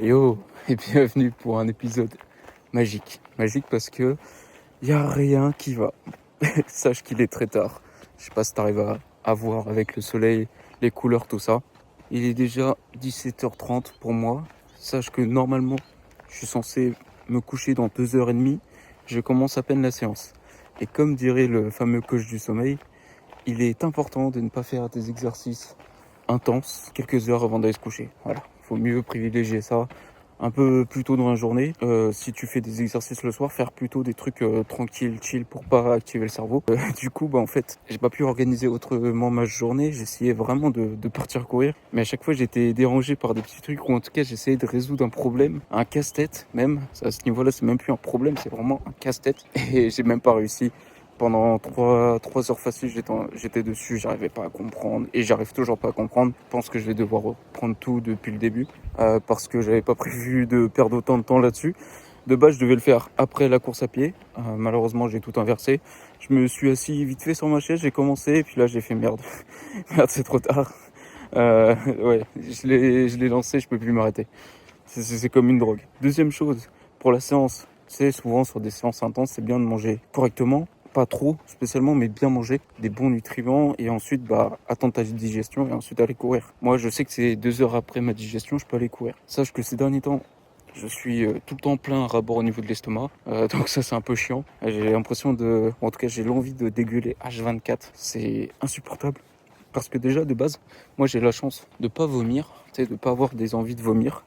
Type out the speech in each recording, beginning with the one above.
Yo, et bienvenue pour un épisode magique. Magique parce que y a rien qui va. Sache qu'il est très tard. Je sais pas si t'arrives à voir avec le soleil, les couleurs, tout ça. Il est déjà 17h30 pour moi. Sache que normalement, je suis censé me coucher dans 2h30. Je commence à peine la séance. Et comme dirait le fameux coach du sommeil, il est important de ne pas faire des exercices intenses quelques heures avant d'aller se coucher. Voilà, faut mieux privilégier ça un peu plus tôt dans la journée. Si tu fais des exercices le soir, faire plutôt des trucs tranquilles, chill pour pas activer le cerveau. Du coup, en fait, j'ai pas pu organiser autrement ma journée. J'essayais vraiment de partir courir, mais à chaque fois j'étais dérangé par des petits trucs, ou en tout cas j'essayais de résoudre un problème, un casse-tête même. À ce niveau-là, c'est même plus un problème, c'est vraiment un casse-tête. Et j'ai même pas réussi. Pendant 3 heures faciles, j'étais dessus, j'arrivais pas à comprendre et j'arrive toujours pas à comprendre. Je pense que je vais devoir reprendre tout depuis le début parce que j'avais pas prévu de perdre autant de temps là-dessus. De base, je devais le faire après la course à pied. Malheureusement, j'ai tout inversé. Je me suis assis vite fait sur ma chaise, j'ai commencé et puis là, j'ai fait merde. Merde, c'est trop tard. Ouais, je l'ai lancé, je peux plus m'arrêter. C'est comme une drogue. Deuxième chose, pour la séance, c'est souvent sur des séances intenses, c'est bien de manger correctement. Pas trop spécialement, mais bien manger des bons nutriments et ensuite attendre ta digestion et ensuite aller courir. Moi, je sais que c'est 2 heures après ma digestion, je peux aller courir. Sache que ces derniers temps, je suis tout le temps plein à rabord au niveau de l'estomac, donc ça c'est un peu chiant. J'ai l'impression en tout cas j'ai l'envie de dégueuler H24. C'est insupportable parce que déjà de base, moi j'ai la chance de pas vomir, tu sais, de pas avoir des envies de vomir.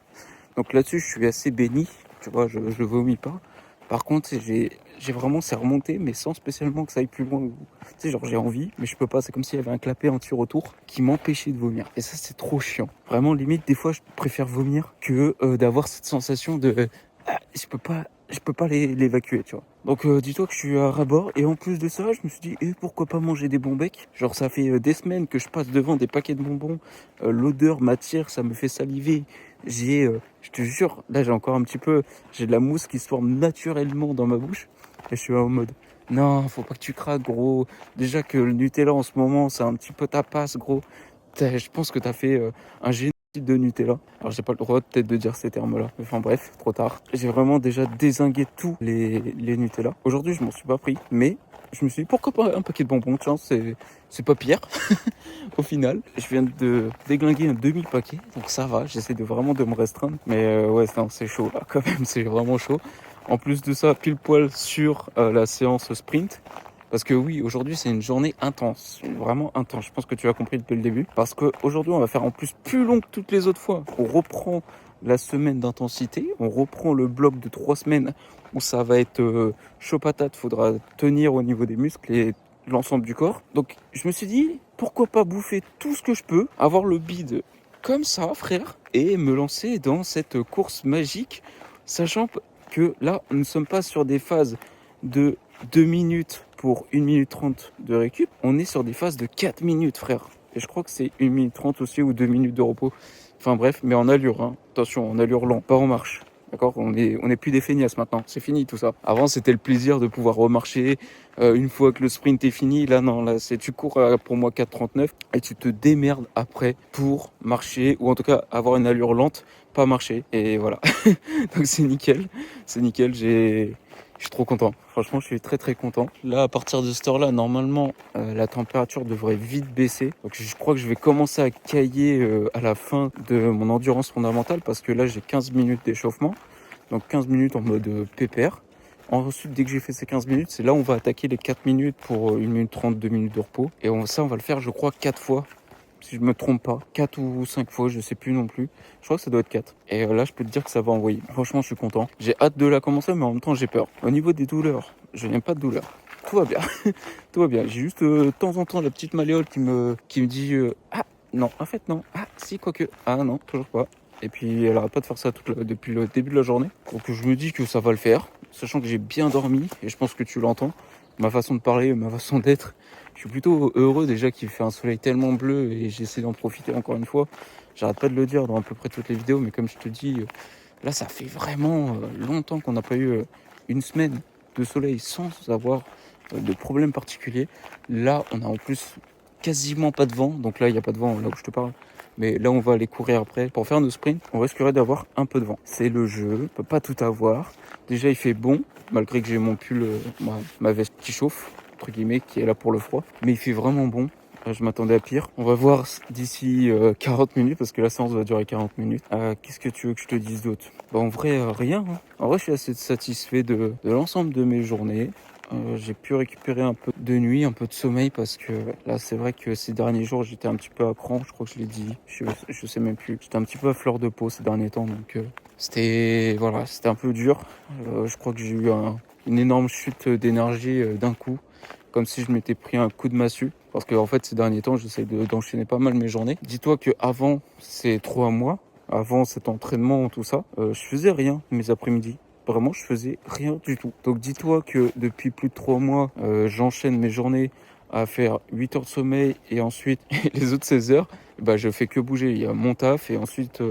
Donc là-dessus, je suis assez béni, tu vois, je vomis pas. Par contre, j'ai vraiment, c'est remonté, mais sans spécialement que ça aille plus loin. Tu sais, genre j'ai envie, mais je peux pas. C'est comme s'il y avait un clapet anti-retour qui m'empêchait de vomir. Et ça, c'est trop chiant. Vraiment, limite, des fois, je préfère vomir que d'avoir cette sensation de je peux pas l'évacuer, tu vois. Donc dis-toi que je suis à ras-bord et en plus de ça, je me suis dit pourquoi pas manger des bons becs. Genre ça fait des semaines que je passe devant des paquets de bonbons, l'odeur m'attire, ça me fait saliver. Je te jure, là j'ai de la mousse qui se forme naturellement dans ma bouche et je suis en mode non, faut pas que tu craques gros. Déjà que le Nutella en ce moment, c'est un petit peu ta passe gros. Je pense que t'as fait un génocide de Nutella. Alors j'ai pas le droit peut-être de dire ces termes-là. Enfin bref, trop tard. J'ai vraiment déjà dézingué tous les Nutella. Aujourd'hui, je m'en suis pas pris, mais je me suis dit pourquoi pas un paquet de bonbons. Tiens, c'est pas pire. Au final, je viens de déglinguer un demi-paquet, donc ça va. J'essaie vraiment de me restreindre, mais ouais, non, c'est chaud là quand même. C'est vraiment chaud. En plus de ça, pile poil sur la séance sprint. Parce que oui, aujourd'hui c'est une journée intense, vraiment intense. Je pense que tu as compris depuis le début. Parce qu'aujourd'hui on va faire en plus plus long que toutes les autres fois. On reprend la semaine d'intensité, on reprend le bloc de 3 semaines où ça va être chaud patate. Faudra tenir au niveau des muscles et l'ensemble du corps. Donc je me suis dit, pourquoi pas bouffer tout ce que je peux, avoir le bide comme ça frère, et me lancer dans cette course magique, sachant que là nous ne sommes pas sur des phases de 2 minutes pour 1 minute 30 de récup, on est sur des phases de 4 minutes frère. Et je crois que c'est 1 minute 30 aussi ou 2 minutes de repos. Enfin bref, mais en allure, hein. Attention, en allure lent, pas en marche. D'accord, on est plus des feignasses maintenant, c'est fini tout ça. Avant c'était le plaisir de pouvoir remarcher une fois que le sprint est fini. Là non, là c'est tu cours pour moi 4,39 et tu te démerdes après pour marcher ou en tout cas avoir une allure lente, pas marcher. Et voilà, donc c'est nickel, je suis trop content. Franchement, je suis très très content. Là, à partir de cette heure-là, normalement, la température devrait vite baisser. Donc, je crois que je vais commencer à cailler à la fin de mon endurance fondamentale parce que là, j'ai 15 minutes d'échauffement. Donc, 15 minutes en mode pépère. Ensuite, dès que j'ai fait ces 15 minutes, c'est là où on va attaquer les 4 minutes pour 1 minute 30, 2 minutes de repos. Et ça, on va le faire, je crois, 4 fois. Si je me trompe pas, 4 ou 5 fois, je sais plus non plus. Je crois que ça doit être 4. Et là, je peux te dire que ça va envoyer. Franchement, je suis content. J'ai hâte de la commencer, mais en même temps, j'ai peur. Au niveau des douleurs, je n'aime pas de douleurs. Tout va bien. Tout va bien. J'ai juste de temps en temps la petite malléole qui me dit ah, non, en fait, non. Ah, si, quoique. Ah, non, toujours pas. Et puis, elle arrête pas de faire ça depuis le début de la journée. Donc, je me dis que ça va le faire. Sachant que j'ai bien dormi. Et je pense que tu l'entends. Ma façon de parler, ma façon d'être. Je suis plutôt heureux déjà qu'il fait un soleil tellement bleu et j'essaie d'en profiter encore une fois. J'arrête pas de le dire dans à peu près toutes les vidéos, mais comme je te dis, là ça fait vraiment longtemps qu'on n'a pas eu une semaine de soleil sans avoir de problème particulier. Là on a en plus quasiment pas de vent, donc là il n'y a pas de vent là où je te parle. Mais là, on va aller courir après. Pour faire nos sprints, on risquerait d'avoir un peu de vent. C'est le jeu, on peut pas tout avoir. Déjà, il fait bon, malgré que j'ai mon pull, ma veste qui chauffe, entre guillemets, qui est là pour le froid. Mais il fait vraiment bon. Je m'attendais à pire. On va voir d'ici 40 minutes, parce que la séance va durer 40 minutes. Qu'est-ce que tu veux que je te dise d'autre? En vrai, rien. Hein. En vrai, je suis assez satisfait de l'ensemble de mes journées. J'ai pu récupérer un peu de nuit, un peu de sommeil, parce que là, c'est vrai que ces derniers jours, j'étais un petit peu à cran. Je crois que je l'ai dit. Je sais même plus. J'étais un petit peu à fleur de peau ces derniers temps, donc c'était un peu dur. Je crois que j'ai eu une énorme chute d'énergie d'un coup, comme si je m'étais pris un coup de massue. Parce que en fait, ces derniers temps, j'essaie d'enchaîner pas mal mes journées. Dis-toi que avant ces 3 mois, avant cet entraînement, tout ça, je faisais rien mes après-midi. Vraiment, je faisais rien du tout. Donc dis-toi que depuis plus de 3 mois, j'enchaîne mes journées à faire 8 heures de sommeil et ensuite les autres 16 heures, je fais que bouger. Il y a mon taf et ensuite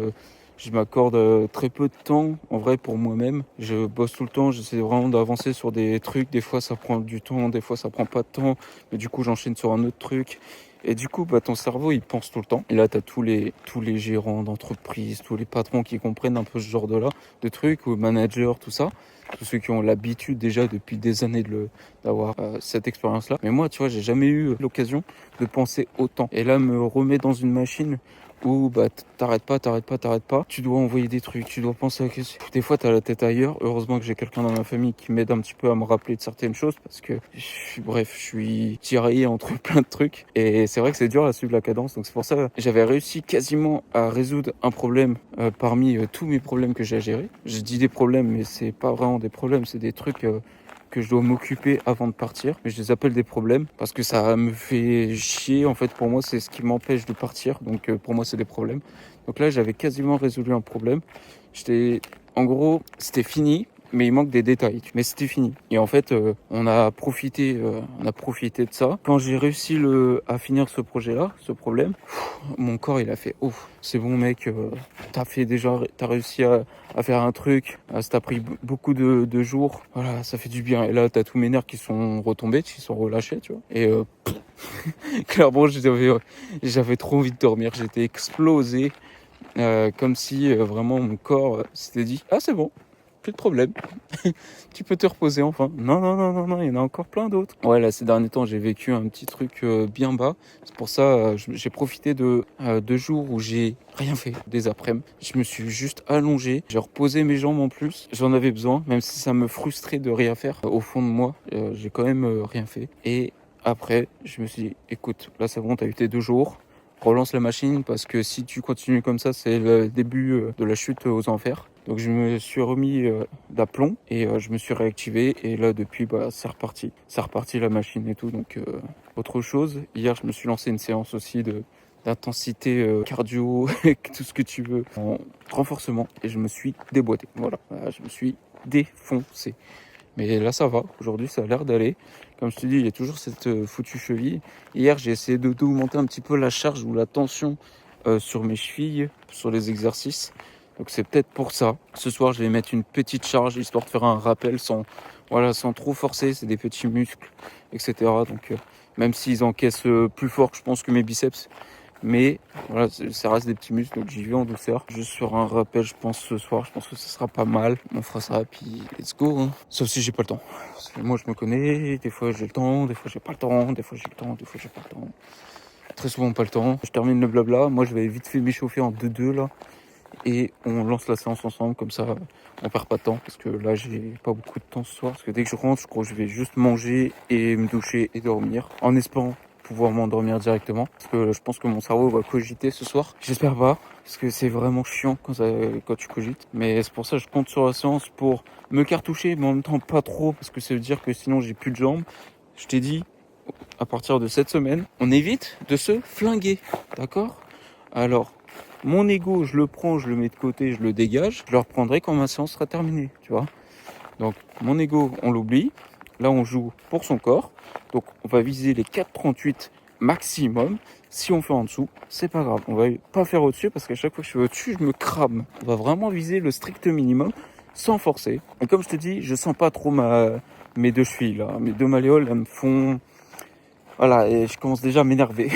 je m'accorde très peu de temps en vrai pour moi-même. Je bosse tout le temps, j'essaie vraiment d'avancer sur des trucs. Des fois ça prend du temps, des fois ça prend pas de temps. Mais du coup j'enchaîne sur un autre truc. Et du coup, ton cerveau, il pense tout le temps. Et là, tu as tous les gérants d'entreprise, tous les patrons qui comprennent un peu ce de trucs, ou managers, tout ça. Tous ceux qui ont l'habitude déjà depuis des années d'avoir cette expérience-là. Mais moi, tu vois, j'ai jamais eu l'occasion de penser autant. Et là, me remet dans une machine où t'arrêtes pas. Tu dois envoyer des trucs, tu dois penser à quelque chose. Des fois, t'as la tête ailleurs. Heureusement que j'ai quelqu'un dans ma famille qui m'aide un petit peu à me rappeler de certaines choses parce que, je suis tiraillé entre plein de trucs. Et c'est vrai que c'est dur à suivre la cadence. Donc c'est pour ça que j'avais réussi quasiment à résoudre un problème parmi tous mes problèmes que j'ai à gérer. Je dis des problèmes, mais c'est pas vraiment des problèmes, c'est des trucs que je dois m'occuper avant de partir. Mais je les appelle des problèmes parce que ça me fait chier. En fait, pour moi, c'est ce qui m'empêche de partir. Donc pour moi, c'est des problèmes. Donc là, j'avais quasiment résolu un problème. En gros, c'était fini. Mais il manque des détails. Mais c'était fini. Et en fait, on a profité de ça. Quand j'ai réussi à finir ce projet-là, ce problème, mon corps il a fait ouf. C'est bon mec, t'as réussi à faire un truc. Ça t'a pris beaucoup de jours. Voilà, ça fait du bien. Et là, t'as tous mes nerfs qui sont retombés, qui sont relâchés, tu vois. Et clairement, j'avais trop envie de dormir. J'étais explosé, comme si vraiment mon corps s'était dit ah c'est bon. Plus de problème, tu peux te reposer enfin. Non, il y en a encore plein d'autres. Ouais, là, ces derniers temps, j'ai vécu un petit truc bien bas. C'est pour ça, j'ai profité de 2 jours où j'ai rien fait, des après-midi. Je me suis juste allongé, j'ai reposé mes jambes en plus. J'en avais besoin, même si ça me frustrait de rien faire. Au fond de moi, j'ai quand même rien fait. Et après, je me suis dit, écoute, là, c'est bon, t'as eu tes 2 jours. Relance la machine parce que si tu continues comme ça, c'est le début de la chute aux enfers. Donc je me suis remis d'aplomb et je me suis réactivé et là depuis c'est reparti. C'est reparti la machine et tout. Donc autre chose, hier je me suis lancé une séance aussi d'intensité cardio, tout ce que tu veux, en renforcement et je me suis déboîté. Voilà, je me suis défoncé. Mais là ça va, aujourd'hui ça a l'air d'aller. Comme je te dis, il y a toujours cette foutue cheville. Hier j'ai essayé d'augmenter un petit peu la charge ou la tension sur mes chevilles, sur les exercices. Donc c'est peut-être pour ça. Ce soir je vais mettre une petite charge histoire de faire un rappel sans trop forcer. C'est des petits muscles, etc. Donc même s'ils encaissent plus fort que je pense que mes biceps. Mais voilà, ça reste des petits muscles, donc j'y vais en douceur. Juste sur un rappel, je pense ce soir, je pense que ce sera pas mal. On fera ça, puis let's go. Hein. Sauf si j'ai pas le temps. Parce que moi, je me connais, des fois j'ai le temps, des fois j'ai pas le temps, des fois j'ai le temps, des fois j'ai pas le temps. Très souvent pas le temps. Je termine le blabla, moi je vais vite fait m'échauffer en 2-2 là. Et on lance la séance ensemble, comme ça on perd pas de temps. Parce que là j'ai pas beaucoup de temps ce soir. Parce que dès que je rentre, je crois que je vais juste manger et me doucher et dormir. En espérant pouvoir m'endormir directement parce que je pense que mon cerveau va cogiter ce soir. J'espère pas parce que c'est vraiment chiant quand tu cogites. Mais c'est pour ça que je compte sur la séance pour me cartoucher mais en même temps pas trop parce que ça veut dire que sinon j'ai plus de jambes. Je t'ai dit, à partir de cette semaine, on évite de se flinguer, d'accord? Alors, mon ego, je le prends, je le mets de côté, je le dégage. Je le reprendrai quand ma séance sera terminée, tu vois. Donc, mon ego, on l'oublie. Là, on joue pour son corps. Donc, on va viser les 4,38 maximum. Si on fait en dessous, c'est pas grave. On va pas faire au-dessus parce qu'à chaque fois que je fais au-dessus, je me crame. On va vraiment viser le strict minimum sans forcer. Et comme je te dis, je sens pas trop mes 2 chevilles là. Mes 2 malléoles, elles me font... Voilà, et je commence déjà à m'énerver.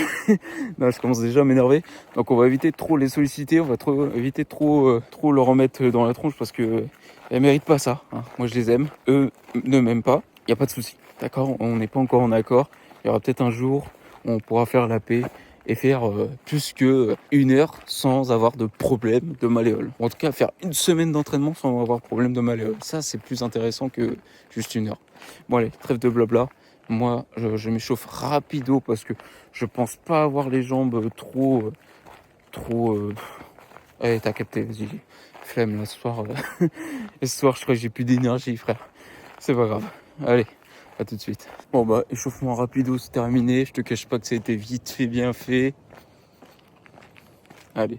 Non, je commence déjà à m'énerver. Donc on va éviter de trop les solliciter, on va éviter de trop leur en mettre dans la tronche parce que elles méritent pas ça. Hein. Moi je les aime, eux ne m'aiment pas, il n'y a pas de souci. D'accord, on n'est pas encore en accord. Il y aura peut-être un jour où on pourra faire la paix et faire plus que 1 heure sans avoir de problème de malléole. En tout cas, faire 1 semaine d'entraînement sans avoir de problème de malléole. Ça, c'est plus intéressant que juste 1 heure. Bon allez, trêve de blabla. Moi, je m'échauffe rapido parce que je pense pas avoir les jambes trop. Allez, t'as capté, vas-y. Flemme là ce soir. Et ce soir, je crois que j'ai plus d'énergie, frère. C'est pas grave. Allez, à tout de suite. Bon bah, échauffement rapido, c'est terminé. Je te cache pas que ça a été vite fait, bien fait. Allez.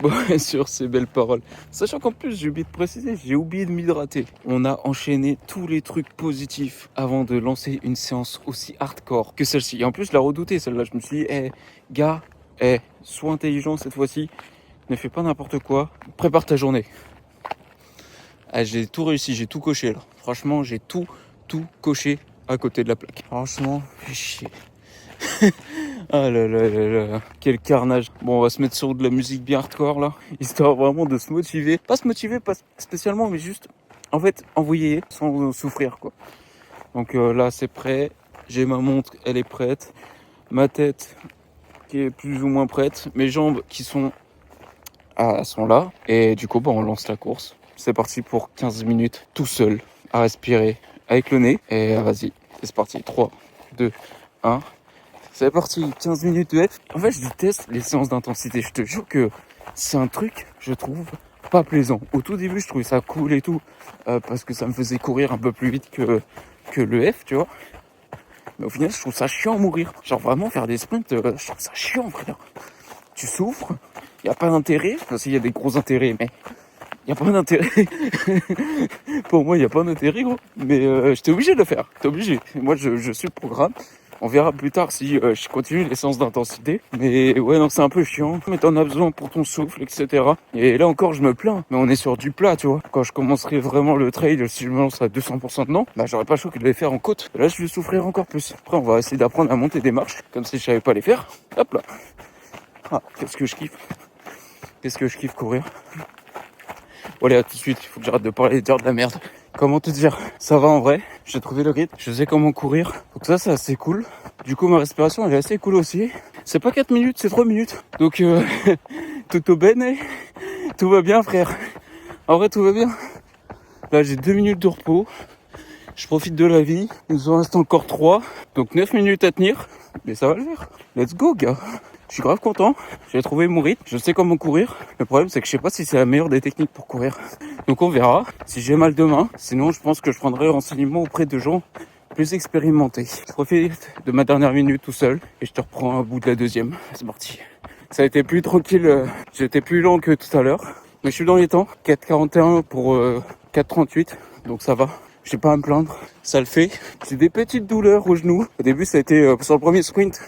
Bon, sur ces belles paroles. Sachant qu'en plus, j'ai oublié de préciser, j'ai oublié de m'hydrater. On a enchaîné tous les trucs positifs avant de lancer une séance aussi hardcore que celle-ci. Et en plus, je la redoutais, celle-là. Je me suis dit, gars, sois intelligent cette fois-ci. Ne fais pas n'importe quoi. Prépare ta journée. J'ai tout réussi, j'ai tout coché là. Franchement, j'ai tout coché à côté de la plaque. Franchement, fais chier. Ah là là là là, quel carnage. Bon, on va se mettre sur de la musique bien hardcore là, histoire vraiment de se motiver. Pas se motiver, pas spécialement, mais juste, en fait, envoyer sans souffrir quoi. Donc là, c'est prêt. J'ai ma montre, elle est prête. Ma tête qui est plus ou moins prête. Mes jambes qui sont là. Et du coup, on lance la course. C'est parti pour 15 minutes tout seul à respirer avec le nez. Et vas-y, c'est parti. 3, 2, 1. C'est parti, 15 minutes de F. En fait, je déteste les séances d'intensité. Je te jure que c'est un truc, je trouve, pas plaisant. Au tout début, je trouvais ça cool et tout, parce que ça me faisait courir un peu plus vite que le F, tu vois. Mais au final, je trouve ça chiant à mourir. Genre vraiment, faire des sprints, je trouve ça chiant, frère. Tu souffres, il n'y a pas d'intérêt. Enfin, s'il y a des gros intérêts, mais il n'y a pas d'intérêt. Pour moi, il n'y a pas d'intérêt, gros. Mais j'étais obligé de le faire. T'es obligé. Moi, je suis le programme. On verra plus tard si je continue les séances d'intensité. Mais ouais, non, c'est un peu chiant. Mais t'en as besoin pour ton souffle, etc. Et là encore, je me plains. Mais on est sur du plat, tu vois. Quand je commencerai vraiment le trail, si je me lance à 200% dedans, bah j'aurais pas le choix que de les faire en côte. Là, je vais souffrir encore plus. Après, on va essayer d'apprendre à monter des marches, comme si je savais pas les faire. Hop là. Ah, qu'est-ce que je kiffe. Qu'est-ce que je kiffe courir. Bon, allez, à tout de suite. Il faut que j'arrête de parler et de dire de la merde. Comment te dire, ça va en vrai, j'ai trouvé le rythme, je sais comment courir, donc ça c'est assez cool. Du coup ma respiration elle est assez cool aussi. C'est pas 4 minutes, c'est 3 minutes. Donc tutto bene, tout va bien frère. En vrai tout va bien. Là j'ai 2 minutes de repos, je profite de la vie, il nous en reste encore 3, donc 9 minutes à tenir, mais ça va le faire. Let's go gars. Je suis grave content, j'ai trouvé mon rythme, je sais comment courir. Le problème c'est que je sais pas si c'est la meilleure des techniques pour courir. Donc on verra si j'ai mal demain. Sinon je pense que je prendrai renseignement auprès de gens plus expérimentés. Je profite de ma dernière minute tout seul et je te reprends à bout de la deuxième. C'est parti. Ça a été plus tranquille, j'étais plus lent que tout à l'heure. Mais je suis dans les temps, 4,41 pour 4,38, donc ça va. J'ai pas à me plaindre, ça le fait. J'ai des petites douleurs au genou. Au début ça a été sur le premier sprint.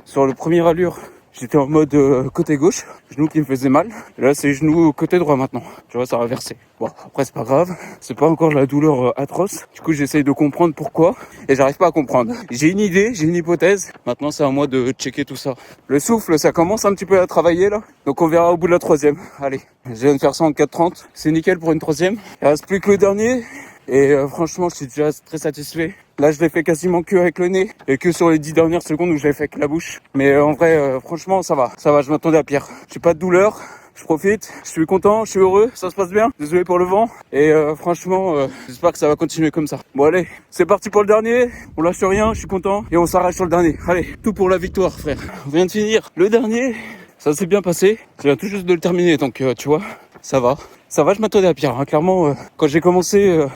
Sur le premier allure, j'étais en mode côté gauche, genou qui me faisait mal. Et là, c'est genou côté droit maintenant. Tu vois, ça a inversé. Bon, après, c'est pas grave. C'est pas encore la douleur atroce. Du coup, j'essaye de comprendre pourquoi. Et j'arrive pas à comprendre. J'ai une idée, j'ai une hypothèse. Maintenant, c'est à moi de checker tout ça. Le souffle, ça commence un petit peu à travailler là. Donc, on verra au bout de la troisième. Allez, je viens de faire ça en 4,30. C'est nickel pour une troisième. Il reste plus que le dernier. Et franchement, je suis déjà très satisfait. Là, je l'ai fait quasiment que avec le nez et que sur les 10 dernières secondes où je l'ai fait avec la bouche. Mais en vrai, franchement, ça va. Ça va, je m'attendais à pire. J'ai pas de douleur. Je profite, je suis content, je suis heureux, ça se passe bien. Désolé pour le vent. Et franchement, j'espère que ça va continuer comme ça. Bon allez, c'est parti pour le dernier. On lâche rien, je suis content. Et on s'arrête sur le dernier. Allez, tout pour la victoire, frère. On vient de finir le dernier. Ça s'est bien passé. Je viens tout juste de le terminer, donc tu vois, ça va. Ça va, je m'attendais à pire. Hein. Clairement, quand j'ai commencé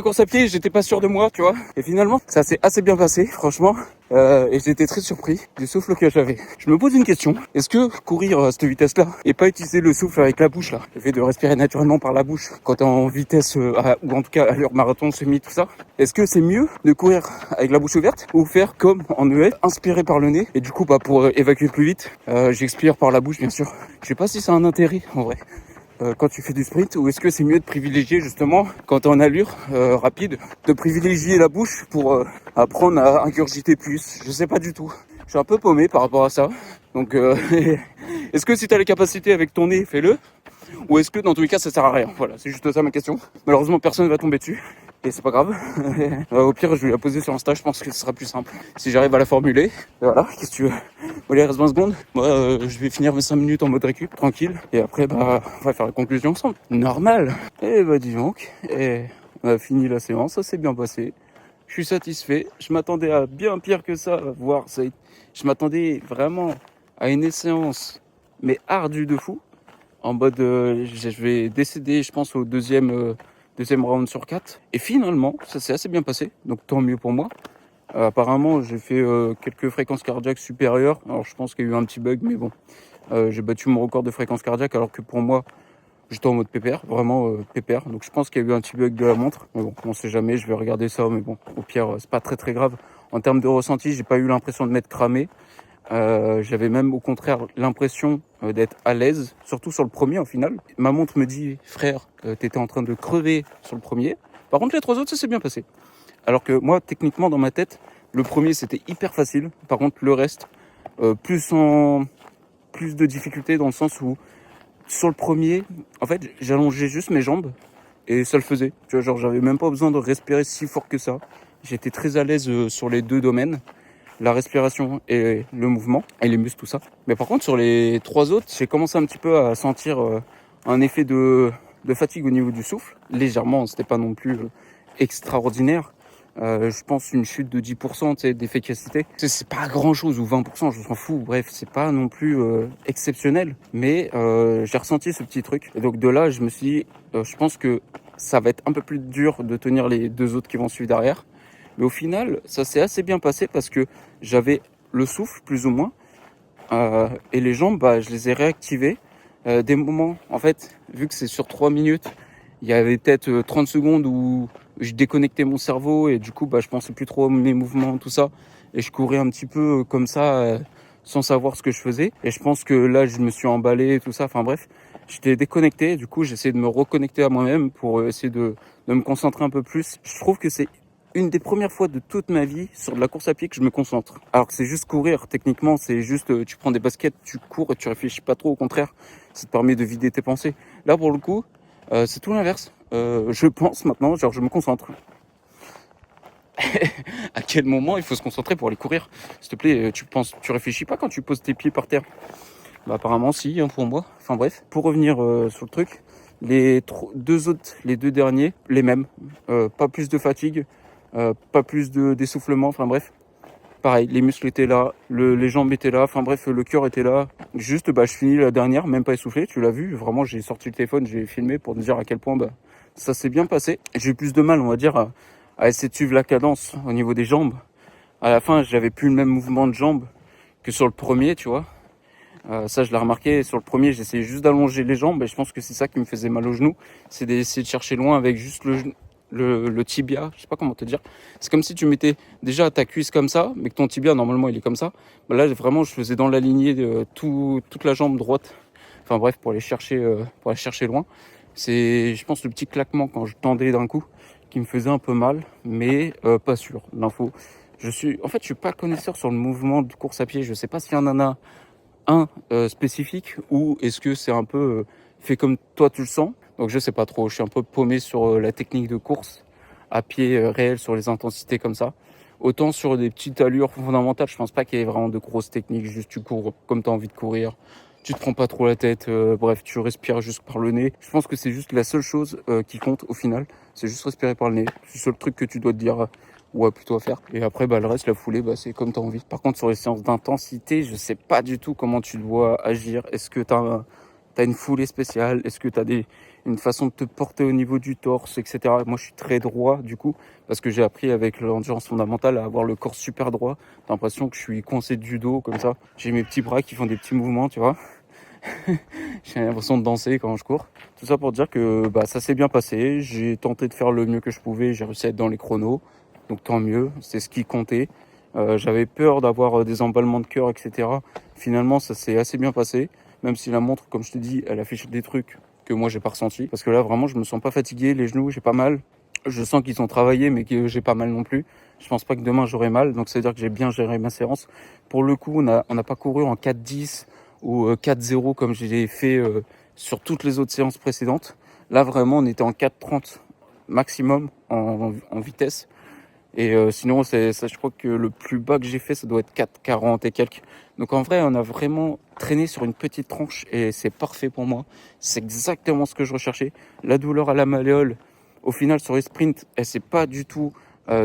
course à pied, j'étais pas sûr de moi, tu vois. Et finalement, ça s'est assez bien passé, franchement. Et j'étais très surpris du souffle que j'avais. Je me pose une question. Est-ce que courir à cette vitesse-là et pas utiliser le souffle avec la bouche, là, le fait de respirer naturellement par la bouche quand t'es en vitesse, ou en tout cas à l'heure marathon, semi, tout ça, est-ce que c'est mieux de courir avec la bouche ouverte ou faire comme en EF, inspirer par le nez et du coup, pour évacuer plus vite, j'expire par la bouche, bien sûr. Je sais pas si ça a un intérêt, en vrai. Quand tu fais du sprint, ou est-ce que c'est mieux de privilégier justement quand t'es en allure rapide, de privilégier la bouche pour apprendre à ingurgiter plus. Je sais pas du tout. Je suis un peu paumé par rapport à ça. Donc, est-ce que si tu as les capacités avec ton nez, fais-le? Ou est-ce que dans tous les cas, ça sert à rien? Voilà, c'est juste ça ma question. Malheureusement, personne ne va tomber dessus. Et c'est pas grave. Au pire, je vais la poser sur Insta, je pense que ce sera plus simple. Si j'arrive à la formuler. Et voilà, qu'est-ce que tu veux? Bon, allez, il reste 20 secondes. Moi, je vais finir mes 5 minutes en mode récup, tranquille. Et après, on va faire la conclusion ensemble. Normal. Et dis donc. Et on a fini la séance, ça s'est bien passé. Je suis satisfait. Je m'attendais à bien pire que ça, voire ça. Je m'attendais vraiment à une séance, mais ardue de fou. En mode, je vais décéder, je pense, au deuxième round sur 4. Et finalement, ça s'est assez bien passé, donc tant mieux pour moi. Apparemment, j'ai fait quelques fréquences cardiaques supérieures. Alors, je pense qu'il y a eu un petit bug, mais bon. J'ai battu mon record de fréquence cardiaque, alors que pour moi, j'étais en mode pépère, vraiment pépère. Donc, je pense qu'il y a eu un petit bug de la montre. Mais bon, on sait jamais, je vais regarder ça. Mais bon, au pire, c'est pas très très grave. En termes de ressenti, j'ai pas eu l'impression de m'être cramé. J'avais même au contraire l'impression d'être à l'aise, surtout sur le premier au final. Ma montre me dit, frère, t'étais en train de crever sur le premier. Par contre, les 3 autres, ça s'est bien passé. Alors que moi, techniquement, dans ma tête, le premier, c'était hyper facile. Par contre, le reste, plus de difficultés dans le sens où, sur le premier, en fait, j'allongeais juste mes jambes et ça le faisait. Tu vois, genre, j'avais même pas besoin de respirer si fort que ça. J'étais très à l'aise sur les 2 domaines. La respiration et le mouvement, et les muscles, tout ça. Mais par contre, sur les 3 autres, j'ai commencé un petit peu à sentir un effet de fatigue au niveau du souffle. Légèrement, c'était pas non plus extraordinaire. Je pense une chute de 10% d'efficacité. C'est pas grand chose, ou 20%, je m'en fous. Bref, c'est pas non plus exceptionnel. Mais j'ai ressenti ce petit truc. Et donc de là, je me suis dit, je pense que ça va être un peu plus dur de tenir les 2 autres qui vont suivre derrière. Mais au final, ça s'est assez bien passé parce que j'avais le souffle, plus ou moins, et les jambes, je les ai réactivées. Des moments, en fait, vu que c'est sur 3 minutes, il y avait peut-être 30 secondes où je déconnectais mon cerveau et du coup, je pensais plus trop à mes mouvements, tout ça. Et je courais un petit peu comme ça, sans savoir ce que je faisais. Et je pense que là, je me suis emballé, tout ça. Enfin bref, j'étais déconnecté. Du coup, j'essayais de me reconnecter à moi-même pour essayer de me concentrer un peu plus. Je trouve que c'est une des premières fois de toute ma vie sur de la course à pied que je me concentre. Alors que c'est juste courir, techniquement, c'est juste, tu prends des baskets, tu cours et tu réfléchis pas trop, au contraire, ça te permet de vider tes pensées. Là, pour le coup, c'est tout l'inverse. Je pense maintenant, genre je me concentre. À quel moment il faut se concentrer pour aller courir? S'il te plaît, tu réfléchis pas quand tu poses tes pieds par terre? Apparemment si, pour moi. Enfin bref, pour revenir sur le truc, les 2 derniers, les mêmes. Pas plus de fatigue, pas plus d'essoufflement, enfin bref. Pareil, les muscles étaient là, les jambes étaient là, enfin bref, le cœur était là. Juste, je finis la dernière, même pas essoufflé, tu l'as vu. Vraiment, j'ai sorti le téléphone, j'ai filmé pour te dire à quel point ça s'est bien passé. J'ai eu plus de mal, on va dire, à essayer de suivre la cadence au niveau des jambes. À la fin, j'avais plus le même mouvement de jambes que sur le premier, tu vois. Ça, je l'ai remarqué. Sur le premier, j'essayais juste d'allonger les jambes et je pense que c'est ça qui me faisait mal au genou. C'est d'essayer de chercher loin avec juste le tibia, je sais pas comment te dire. C'est comme si tu mettais déjà ta cuisse comme ça, mais que ton tibia, normalement, il est comme ça. Là, vraiment, je faisais dans la lignée de toute la jambe droite. Enfin bref, pour aller chercher loin. C'est, je pense, le petit claquement quand je tendais d'un coup qui me faisait un peu mal, mais pas sûr. L'info. Je suis pas connaisseur sur le mouvement de course à pied. Je sais pas s'il y en a un spécifique ou est-ce que c'est un peu fait comme toi tu le sens. Donc je sais pas trop, je suis un peu paumé sur la technique de course à pied réel sur les intensités comme ça. Autant sur des petites allures fondamentales, je pense pas qu'il y ait vraiment de grosses techniques, juste tu cours comme tu as envie de courir. Tu te prends pas trop la tête, bref, tu respires juste par le nez. Je pense que c'est juste la seule chose qui compte au final, c'est juste respirer par le nez. C'est le seul truc que tu dois te dire ouais, plutôt à faire. Et après, le reste, la foulée, c'est comme tu as envie. Par contre, sur les séances d'intensité, je sais pas du tout comment tu dois agir. Est-ce que tu as une foulée spéciale? Est-ce que tu as une façon de te porter au niveau du torse, etc. Moi, je suis très droit, du coup, parce que j'ai appris avec l'endurance fondamentale à avoir le corps super droit. T'as l'impression que je suis coincé du dos, comme ça. J'ai mes petits bras qui font des petits mouvements, tu vois. J'ai l'impression de danser quand je cours. Tout ça pour dire que ça s'est bien passé. J'ai tenté de faire le mieux que je pouvais. J'ai réussi à être dans les chronos. Donc tant mieux, c'est ce qui comptait. J'avais peur d'avoir des emballements de cœur, etc. Finalement, ça s'est assez bien passé. Même si la montre, comme je te dis, elle affiche des trucs que moi, j'ai pas ressenti. Parce que là, vraiment, je me sens pas fatigué. Les genoux, j'ai pas mal. Je sens qu'ils ont travaillé, mais que j'ai pas mal non plus. Je pense pas que demain j'aurai mal, donc ça veut dire que j'ai bien géré ma séance. Pour le coup, on n'a pas couru en 4-10 ou 4-0 comme j'ai fait sur toutes les autres séances précédentes. Là, vraiment, on était en 4-30 maximum en vitesse. Et sinon, ça, je crois que le plus bas que j'ai fait, ça doit être 4,40 et quelques. Donc en vrai, on a vraiment traîné sur une petite tranche et c'est parfait pour moi. C'est exactement ce que je recherchais. La douleur à la malléole, au final, sur les sprints, elle s'est pas du tout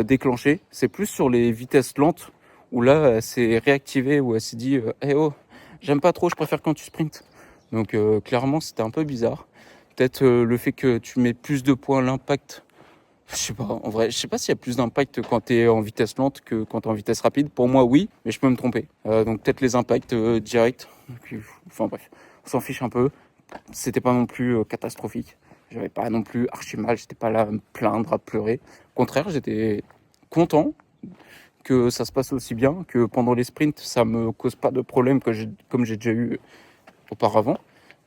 déclenchée. C'est plus sur les vitesses lentes où là, elle s'est réactivée, où elle s'est dit hey oh, j'aime pas trop, je préfère quand tu sprints. Donc clairement, c'était un peu bizarre. Peut-être le fait que tu mets plus de poids à l'impact. Je sais pas, en vrai, je sais pas s'il y a plus d'impact quand tu es en vitesse lente que quand tu es en vitesse rapide. Pour moi, oui, mais je peux me tromper. Donc peut-être les impacts directs. Enfin bref, on s'en fiche un peu. C'était pas non plus catastrophique. J'avais pas non plus archi mal, j'étais pas là à me plaindre, à pleurer. Au contraire, j'étais content que ça se passe aussi bien, que pendant les sprints, ça me cause pas de problème comme j'ai déjà eu auparavant.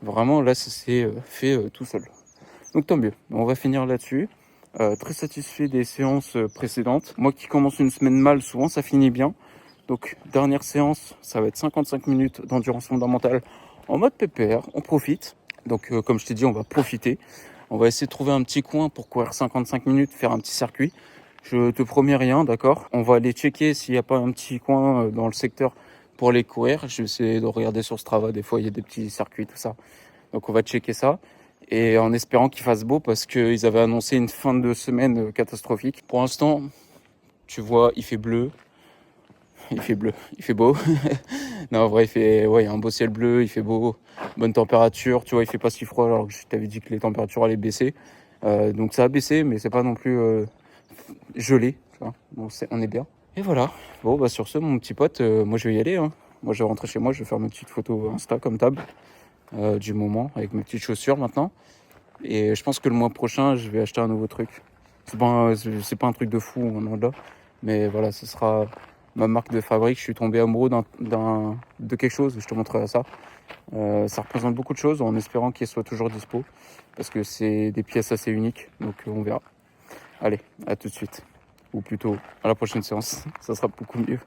Vraiment, là, ça s'est fait tout seul. Donc tant mieux, on va finir là-dessus. Très satisfait des séances précédentes. Moi qui commence une semaine mal, souvent ça finit bien. Donc dernière séance, ça va être 55 minutes d'endurance fondamentale en mode PPR, on profite. Donc comme je t'ai dit, on va profiter. On va essayer de trouver un petit coin pour courir 55 minutes, faire un petit circuit. Je te promets rien, d'accord? On va aller checker s'il n'y a pas un petit coin dans le secteur pour aller courir. Je vais essayer de regarder sur Strava, des fois il y a des petits circuits, tout ça. Donc on va checker ça. Et en espérant qu'il fasse beau parce qu'ils avaient annoncé une fin de semaine catastrophique. Pour l'instant, tu vois, il fait bleu. Il fait beau. Non, en vrai, il y a un beau ciel bleu, il fait beau, bonne température. Tu vois, il fait pas si froid alors que je t'avais dit que les températures allaient baisser. Donc ça a baissé, mais c'est pas non plus gelé. Tu vois. Donc on est bien. Et voilà. Bon, bah sur ce, mon petit pote, moi je vais y aller. Hein. Moi je vais rentrer chez moi, je vais faire mes petites photos Insta comme d'hab du moment avec mes petites chaussures maintenant. Et je pense que le mois prochain, je vais acheter un nouveau truc. C'est pas un truc de fou, non, là. Mais voilà, ce sera ma marque de fabrique. Je suis tombé amoureux de quelque chose, je te montrerai ça. Ça représente beaucoup de choses en espérant qu'il soit toujours dispo. Parce que c'est des pièces assez uniques, donc on verra. Allez, à tout de suite. Ou plutôt à la prochaine séance, ça sera beaucoup mieux.